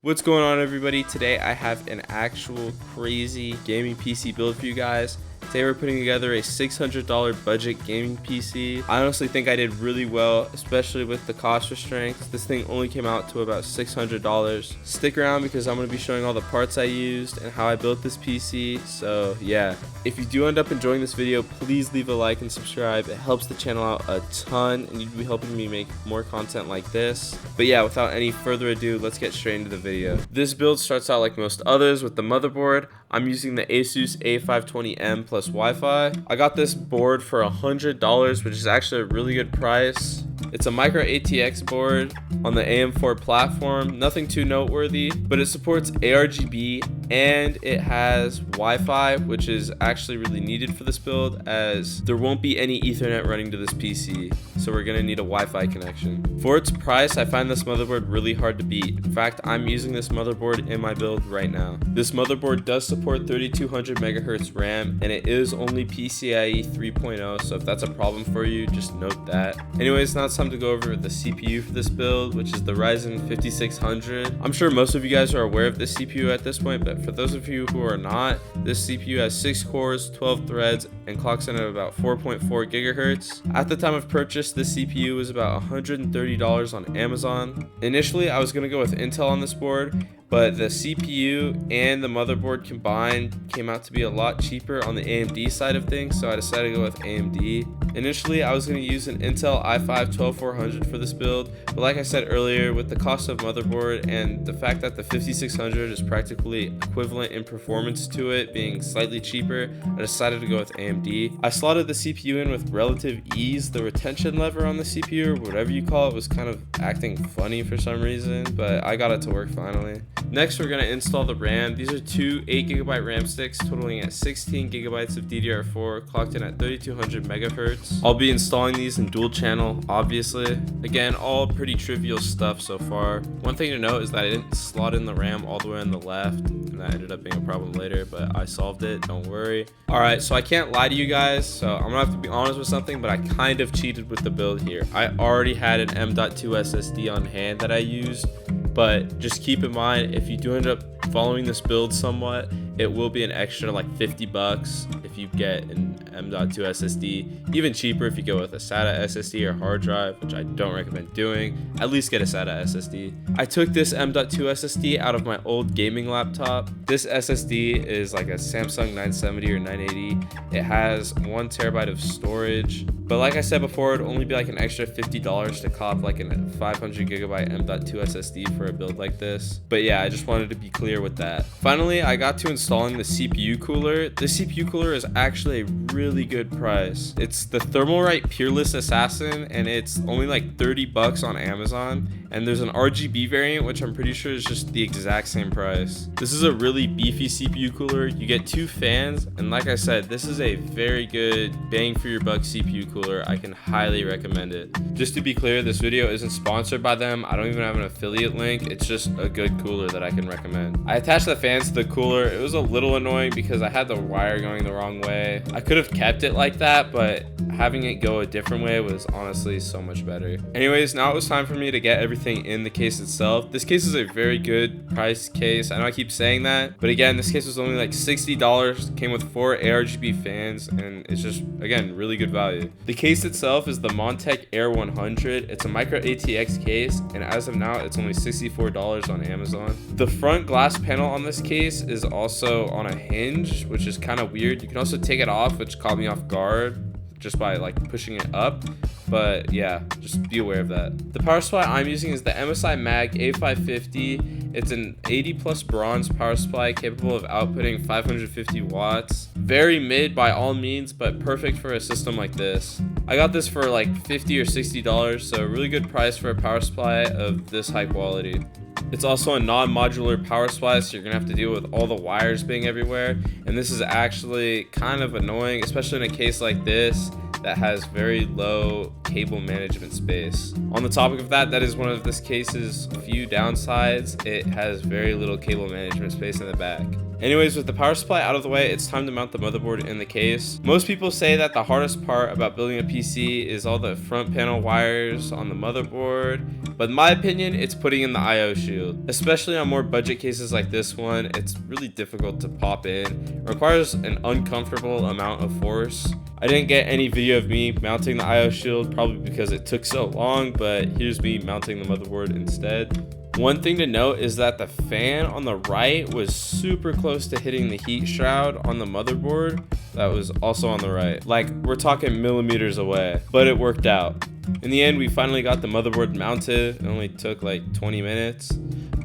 What's going on, everybody? Today I have an actual crazy gaming PC build for you guys. Today we're putting together a $600 budget gaming PC. I honestly think I did really well, especially with the cost restraints. This thing only came out to about $600. Stick around because I'm going to be showing all the parts I used and how I built this PC. So yeah, if you do end up enjoying this video, please leave a like and subscribe. It helps the channel out a ton and you'd be helping me make more content like this. But yeah, without any further ado, let's get straight into the video. This build starts out like most others with the motherboard. I'm using the Asus A520M plus Wi-Fi. I got this board for $100, which is actually a really good price. It's a micro ATX board on the AM4 platform. Nothing too noteworthy, but it supports ARGB and it has Wi-Fi, which is actually really needed for this build as there won't be any Ethernet running to this PC. So we're gonna need a Wi-Fi connection. For its price, I find this motherboard really hard to beat. In fact, I'm using this motherboard in my build right now. This motherboard does support 3200 megahertz RAM and it is only PCIe 3.0, so if that's a problem for you, just note that. Anyways, now it's time to go over the CPU for this build, which is the Ryzen 5600. I'm sure most of you guys are aware of this CPU at this point, but for those of you who are not, this CPU has 6 cores, 12 threads, and clocks in at about 4.4 gigahertz. At the time of purchase, this CPU was about $130 on Amazon. Initially, I was going to go with Intel on this board, but the CPU and the motherboard combined came out to be a lot cheaper on the AMD side of things, so I decided to go with AMD. Initially, I was going to use an Intel i5-12400 for this build, but like I said earlier, with the cost of motherboard and the fact that the 5600 is practically equivalent in performance to it, being slightly cheaper, I decided to go with AMD. I slotted the CPU in with relative ease. The retention lever on the CPU, or whatever you call it, was kind of acting funny for some reason, but I got it to work finally. Next, we're going to install the RAM. These are two 8GB RAM sticks totaling at 16GB of DDR4, clocked in at 3200 megahertz. I'll be installing these in dual channel, obviously. Again, all pretty trivial stuff so far. One thing to note is that I didn't slot in the RAM all the way on the left, and that ended up being a problem later, but I solved it, don't worry. Alright, so I can't lie to you guys, so I'm going to have to be honest with something, but I kind of cheated with the build here. I already had an M.2 SSD on hand that I used, but just keep in mind, if you do end up following this build somewhat, it will be an extra like $50 if you get an M.2 SSD. Even cheaper if you go with a SATA SSD or hard drive, which I don't recommend doing. At least get a SATA SSD. I took this M.2 SSD out of my old gaming laptop. This SSD is like a Samsung 970 or 980. It has 1 terabyte of storage. But like I said before, it'd only be like an extra $50 to cop like a 500 gigabyte M.2 SSD for a build like this. But yeah, I just wanted to be clear with that. Finally, I got to installing the CPU cooler. The CPU cooler is actually a really good price. It's the Thermalright Peerless Assassin and it's only like $30 on Amazon. And there's an RGB variant, which I'm pretty sure is just the exact same price. This is a really beefy CPU cooler. You get 2 fans, and like I said, this is a very good bang for your buck CPU cooler. I can highly recommend it. Just to be clear, this video isn't sponsored by them. I don't even have an affiliate link. It's just a good cooler that I can recommend. I attached the fans to the cooler. It was a little annoying because I had the wire going the wrong way. I could have kept it like that, but having it go a different way was honestly so much better. Anyways, now it was time for me to get everything in the case itself. This case is a very good price case. I know I keep saying that, but again, this case was only like $60, came with 4 ARGB fans, and it's just, again, really good value. The case itself is the Montech Air 100. It's a micro ATX case, and as of now, it's only $64 on Amazon. The front glass panel on this case is also on a hinge, which is kind of weird. You can also take it off, which caught me off guard just by like pushing it up, but yeah, just be aware of that. The power supply I'm using is the MSI Mag A550. It's an 80 plus bronze power supply capable of outputting 550 watts. Very mid by all means, but perfect for a system like this. I got this for like $50 or $60, so a really good price for a power supply of this high quality. It's also a non-modular power supply, so you're gonna have to deal with all the wires being everywhere, and this is actually kind of annoying, especially in a case like this that has very low cable management space. On the topic of that, that is one of this case's few downsides. It has very little cable management space in the back. Anyways, with the power supply out of the way, it's time to mount the motherboard in the case. Most people say that the hardest part about building a PC is all the front panel wires on the motherboard, but in my opinion, it's putting in the IO shield. Especially on more budget cases like this one, it's really difficult to pop in. It requires an uncomfortable amount of force. I didn't get any video of me mounting the IO shield, probably because it took so long, but here's me mounting the motherboard instead. One thing to note is that the fan on the right was super close to hitting the heat shroud on the motherboard that was also on the right. Like, we're talking millimeters away, but it worked out. In the end, we finally got the motherboard mounted. It only took like 20 minutes.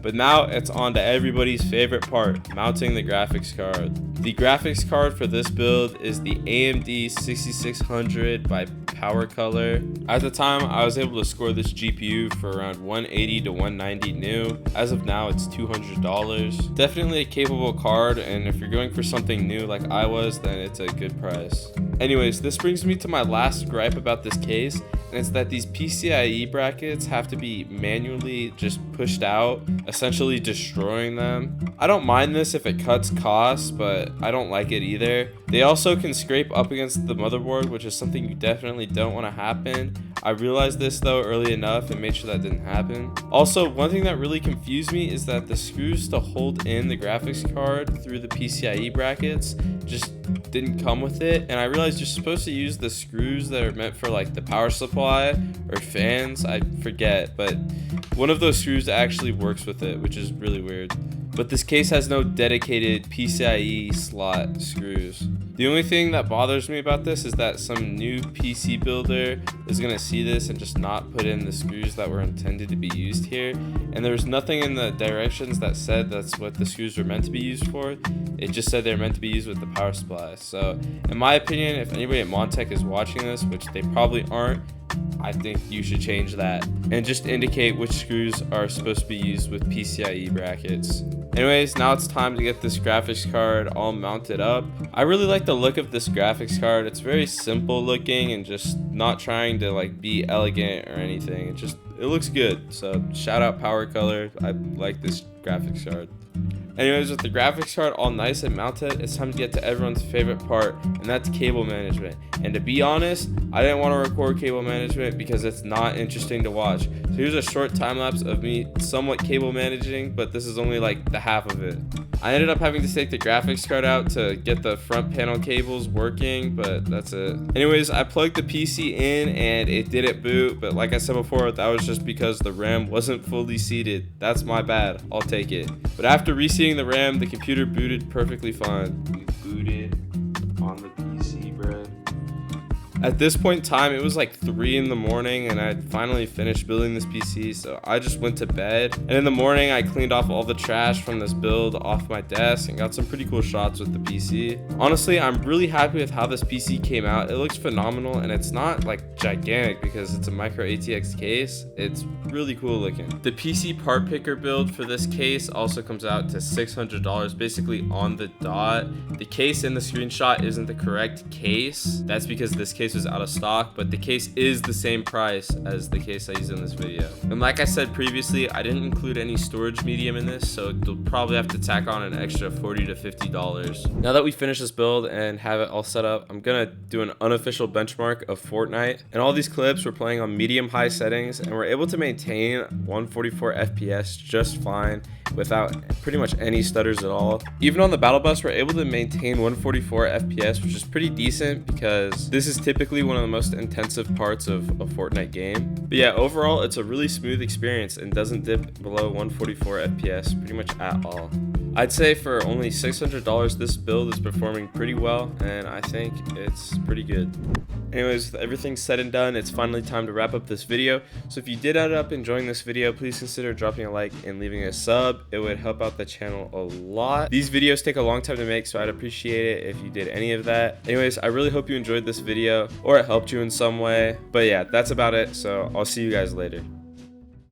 But now it's on to everybody's favorite part, mounting the graphics card. The graphics card for this build is the AMD 6600 by Power Color. At the time, I was able to score this GPU for around 180 to 190 new. As of now, it's $200. Definitely a capable card, and if you're going for something new like I was, then it's a good price. Anyways, this brings me to my last gripe about this case, and it's that these PCIe brackets have to be manually just pushed out, essentially destroying them. I don't mind this if it cuts costs, but I don't like it either. They also can scrape up against the motherboard, which is something you definitely don't want to happen. I realized this though early enough and made sure that didn't happen. Also, one thing that really confused me is that the screws to hold in the graphics card through the PCIe brackets just didn't come with it, and I realized you're supposed to use the screws that are meant for like the power supply or fans. I forget, but one of those screws actually works with it, which is really weird. But this case has no dedicated PCIe slot screws. The only thing that bothers me about this is that some new PC builder is going to see this and just not put in the screws that were intended to be used here. And there was nothing in the directions that said that's what the screws were meant to be used for. It just said they're meant to be used with the power supply. So in my opinion, if anybody at Montech is watching this, which they probably aren't, I think you should change that and just indicate which screws are supposed to be used with PCIe brackets. Anyways, now it's time to get this graphics card all mounted up. I really like the look of this graphics card. It's very simple looking and just not trying to like be elegant or anything. It looks good. So shout out Power Color. I like this graphics card. Anyways, with the graphics card all nice and mounted, it's time to get to everyone's favorite part, and that's cable management. And to be honest, I didn't want to record cable management because it's not interesting to watch. So here's a short time lapse of me somewhat cable managing, but this is only like the half of it. I ended up having to take the graphics card out to get the front panel cables working, but that's it. Anyways, I plugged the PC in and it didn't boot, but like I said before, that was just because the RAM wasn't fully seated. That's my bad. I'll take it. But after reseating the RAM, the computer booted perfectly fine. We booted on the PC, bro. At this point in time, it was like 3 in the morning and I finally finished building this PC, so I just went to bed. And in the morning, I cleaned off all the trash from this build off my desk and got some pretty cool shots with the PC. Honestly, I'm really happy with how this PC came out. It looks phenomenal and it's not like gigantic because it's a micro ATX case. It's really cool looking. The PC part picker build for this case also comes out to $600, basically on the dot. The case in the screenshot isn't the correct case. That's because this case was out of stock, but the case is the same price as the case I used in this video. And like I said previously, I didn't include any storage medium in this, so you'll probably have to tack on an extra $40 to $50. Now that we finished this build and have it all set up, I'm gonna do an unofficial benchmark of Fortnite. And all these clips we're playing on medium high settings, and we're able to maintain 144 FPS just fine without pretty much any stutters at all. Even on the battle bus, we're able to maintain 144 FPS, which is pretty decent because this is typically one of the most intensive parts of a Fortnite game. But yeah, overall, it's a really smooth experience and doesn't dip below 144 FPS pretty much at all. I'd say for only $600, this build is performing pretty well, and I think it's pretty good. Anyways, with everything said and done, it's finally time to wrap up this video. So if you did end up enjoying this video, please consider dropping a like and leaving a sub. It would help out the channel a lot. These videos take a long time to make, so I'd appreciate it if you did any of that. Anyways, I really hope you enjoyed this video or it helped you in some way. But yeah, that's about it. So I'll see you guys later.